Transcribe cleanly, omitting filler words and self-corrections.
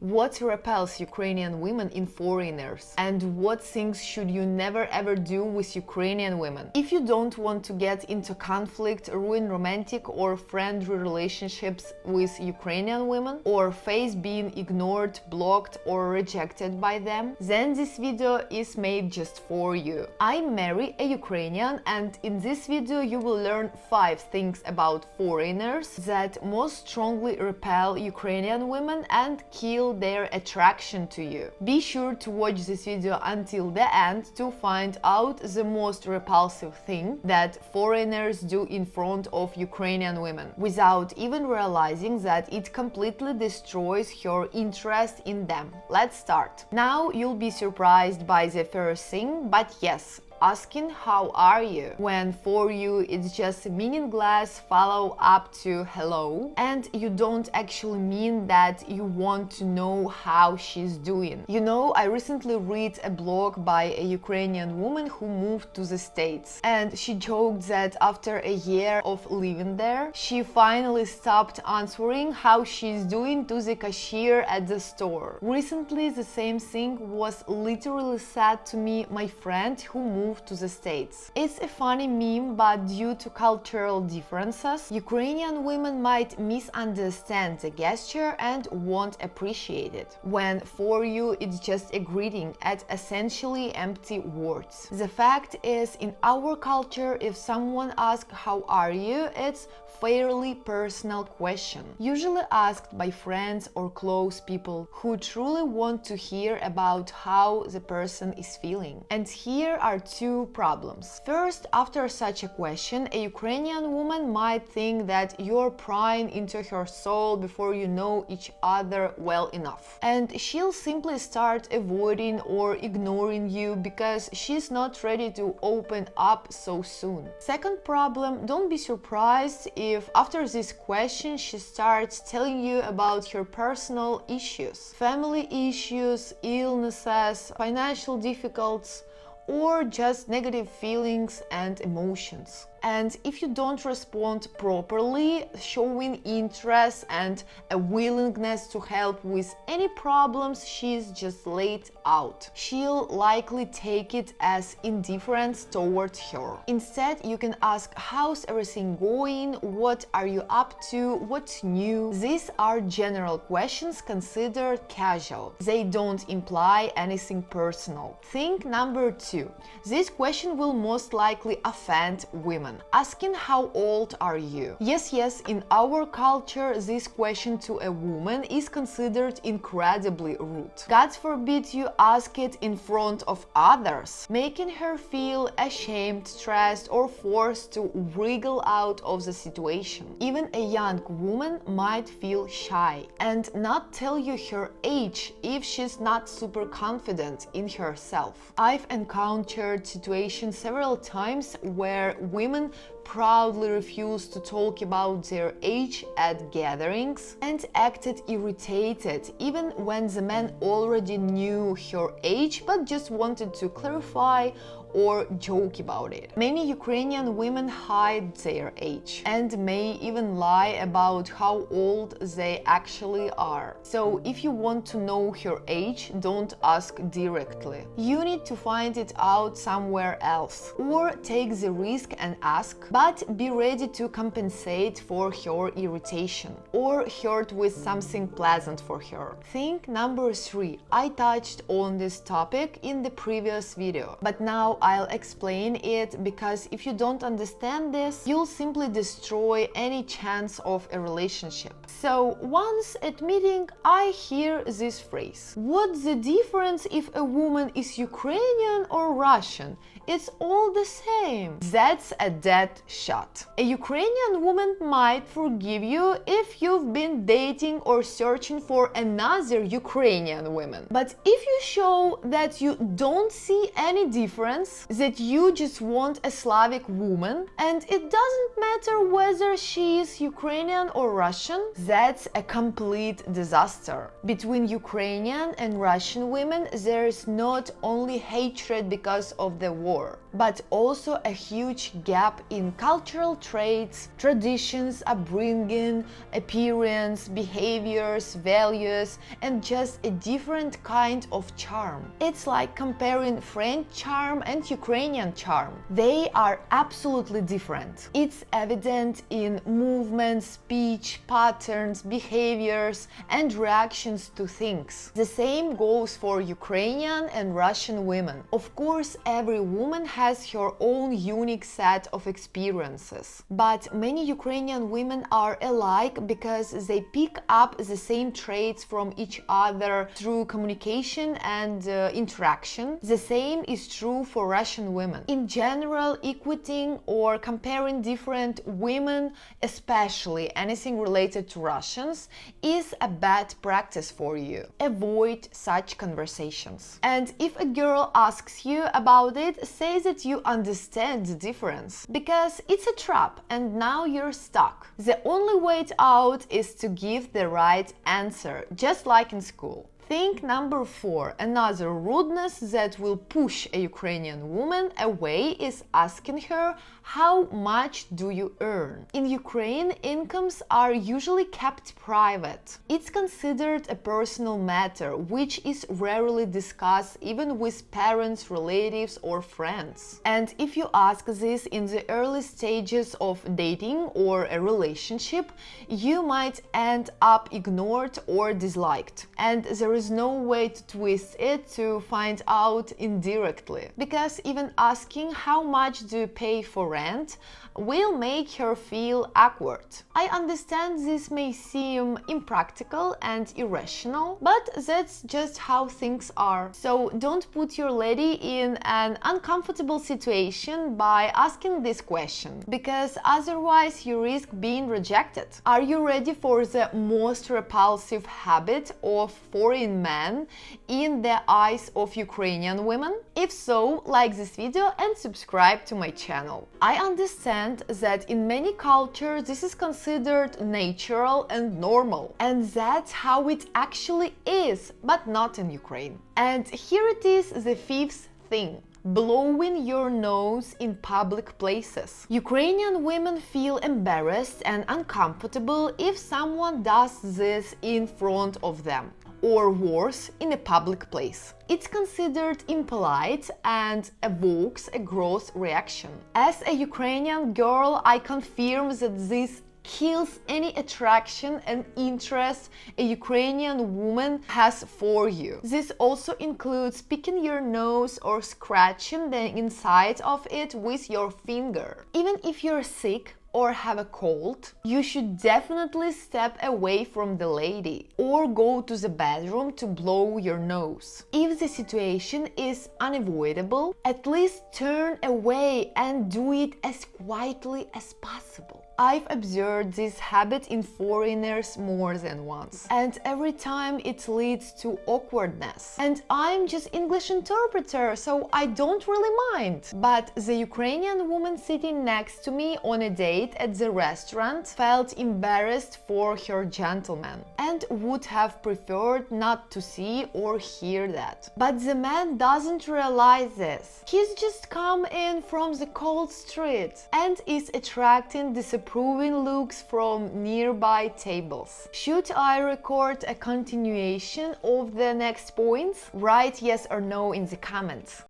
What repels Ukrainian women in foreigners, and what things should you never ever do with Ukrainian women. If you don't want to get into conflict, ruin romantic or friendly relationships with Ukrainian women, or face being ignored, blocked or rejected by them, then this video is made just for you. I'm Mary, a Ukrainian, and in this video you will learn 5 things about foreigners that most strongly repel Ukrainian women and kill their attraction to you. Be sure to watch this video until the end to find out the most repulsive thing that foreigners do in front of Ukrainian women, without even realizing that it completely destroys your interest in them. Let's start. Now you'll be surprised by the first thing, but yes, asking how are you, when for you it's just a meaningless follow-up to hello, and you don't actually mean that you want to know how she's doing. You know, I recently read a blog by a Ukrainian woman who moved to the States, and she joked that after a year of living there, she finally stopped answering how she's doing to the cashier at the store. Recently, the same thing was literally said to me, my friend who moved to the States. It's a funny meme, but due to cultural differences, Ukrainian women might misunderstand the gesture and won't appreciate it, when for you it's just a greeting at essentially empty words. The fact is, in our culture, if someone asks how are you, it's fairly personal question, usually asked by friends or close people who truly want to hear about how the person is feeling. And here are 2 problems. First, after such a question, a Ukrainian woman might think that you're prying into her soul before you know each other well enough, and she'll simply start avoiding or ignoring you because she's not ready to open up so soon. Second problem, don't be surprised if after this question she starts telling you about her personal issues, family issues, illnesses, financial difficulties, or just negative feelings and emotions. And if you don't respond properly, showing interest and a willingness to help with any problems she's just laid out, she'll likely take it as indifference towards her. Instead, you can ask, how's everything going? What are you up to? What's new? These are general questions considered casual. They don't imply anything personal. Thing number 2. This question will most likely offend women. Asking how old are you? Yes, in our culture, this question to a woman is considered incredibly rude. God forbid you ask it in front of others, making her feel ashamed, stressed, or forced to wriggle out of the situation. Even a young woman might feel shy and not tell you her age if she's not super confident in herself. I've encountered situations several times where women proudly refused to talk about their age at gatherings and acted irritated even when the man already knew her age but just wanted to clarify or joke about it. Many Ukrainian women hide their age and may even lie about how old they actually are. So if you want to know her age, don't ask directly. You need to find it out somewhere else, or take the risk and ask, but be ready to compensate for her irritation or hurt with something pleasant for her. Thing number 3. I touched on this topic in the previous video, but now I'll explain it, because if you don't understand this, you'll simply destroy any chance of a relationship. So once at meeting, I hear this phrase: what's the difference if a woman is Ukrainian or Russian? It's all the same. That's a dead shot. A Ukrainian woman might forgive you if you've been dating or searching for another Ukrainian woman. But if you show that you don't see any difference, that you just want a Slavic woman, and it doesn't matter whether she is Ukrainian or Russian, that's a complete disaster. Between Ukrainian and Russian women, there is not only hatred because of the war, but also a huge gap in cultural traits, traditions, upbringing, appearance, behaviors, values, and just a different kind of charm. It's like comparing French charm and Ukrainian charm. They are absolutely different. It's evident in movements, speech, patterns, behaviors, and reactions to things. The same goes for Ukrainian and Russian women. Of course, every woman has her own unique set of experiences, but many Ukrainian women are alike because they pick up the same traits from each other through communication and interaction. The same is true for Russian women. In general, equating or comparing different women, especially anything related to Russians, is a bad practice for you. Avoid such conversations. And if a girl asks you about it, say that you understand the difference, because it's a trap and now you're stuck. The only way out is to give the right answer, just like in school. Think number 4. Another rudeness that will push a Ukrainian woman away is asking her, how much do you earn? In Ukraine, incomes are usually kept private. It's considered a personal matter, which is rarely discussed even with parents, relatives, or friends. And if you ask this in the early stages of dating or a relationship, you might end up ignored or disliked. And there is no way to twist it to find out indirectly, because even asking how much do you pay for rent will make her feel awkward. I understand this may seem impractical and irrational, but that's just how things are. So don't put your lady in an uncomfortable situation by asking this question, because otherwise you risk being rejected. Are you ready for the most repulsive habit of foreign men in the eyes of Ukrainian women? If so, like this video and subscribe to my channel. I understand that in many cultures this is considered natural and normal, and that's how it actually is, but not in Ukraine. And here it is, the 5th thing: blowing your nose in public places. Ukrainian women feel embarrassed and uncomfortable if someone does this in front of them, or worse, in a public place. It's considered impolite and evokes a gross reaction. As a Ukrainian girl, I confirm that this kills any attraction and interest a Ukrainian woman has for you. This also includes picking your nose or scratching the inside of it with your finger. Even if you're sick or have a cold, you should definitely step away from the lady or go to the bathroom to blow your nose. If the situation is unavoidable, at least turn away and do it as quietly as possible. I've observed this habit in foreigners more than once, and every time it leads to awkwardness. And I'm just English interpreter, so I don't really mind. But the Ukrainian woman sitting next to me on a date at the restaurant felt embarrassed for her gentleman and would have preferred not to see or hear that. But the man doesn't realize this. He's just come in from the cold street and is attracting disapproving looks from nearby tables. Should I record a continuation of the next points? Write yes or no in the comments.